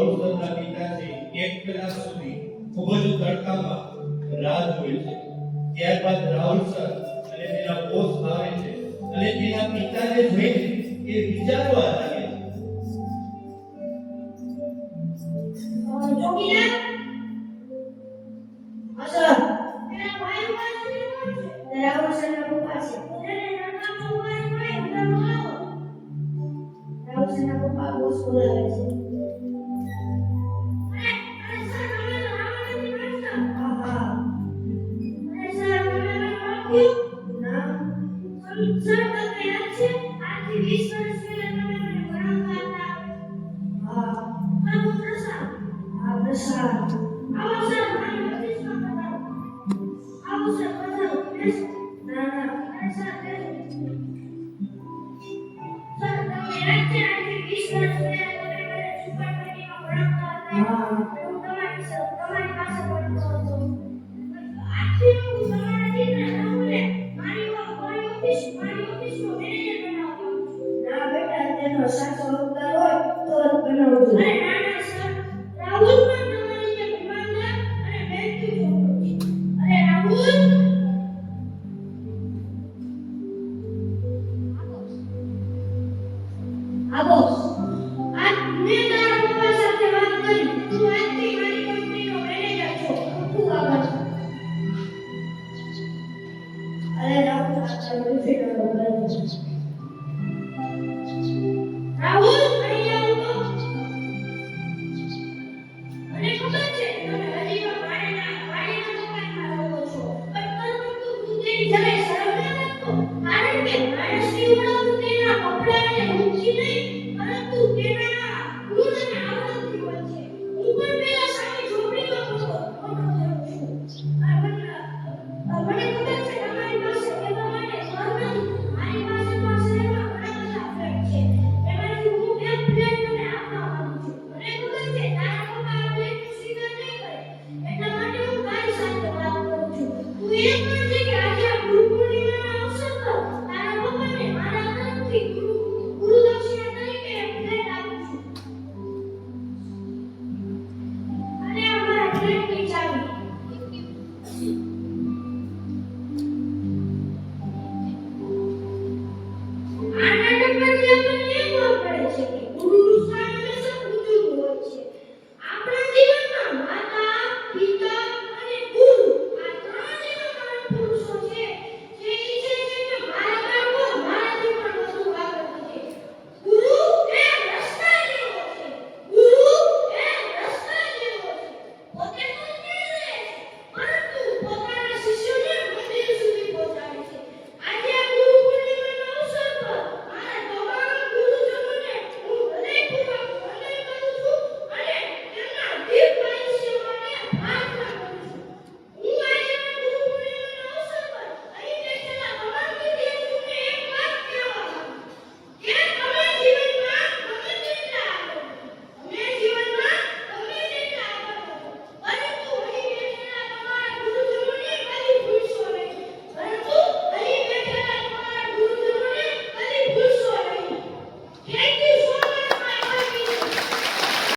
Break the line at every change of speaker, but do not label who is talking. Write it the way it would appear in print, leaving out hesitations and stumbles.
રાઉસરના પિતાજી 1 કલાક સુધી ખૂબ જ તડકામાં રાહ જુએ છે. ત્યારબાદ રાહુલ સર અને તેના બોસ આવે છે અને તેના પિતાને જોઈને એ વિચારવા લાગે છે.
જોગીલા અસર તેના ભાઈ પાસે છે રાહુલ સરના પપ્પા છે તેને નડકા ઉભા રહે અંદર આવો. રાહુલ સરના પપ્પા બોસ બોલાવે છે. અરે સર તમે તો રાવણ નથી માનતા. હા અરે સર તમે મને ઓળખ્યું ના સર તમને યાદ છે આજથી 20 વર્ષ પહેલા તમે મને ભણાવતા હતા. હા સર પ્રસાદ. હા પ્રસાદ. આવો સર મારી ઓફિસમાં પધારો. આવો સર પધારો. બેસો. ના ના અરે સર બેસો. સર તમને યાદ છે આજથી 20 વર્ષ પહેલા તમે મને સુપર ટીવીમાં ભણાવતા હતા. હા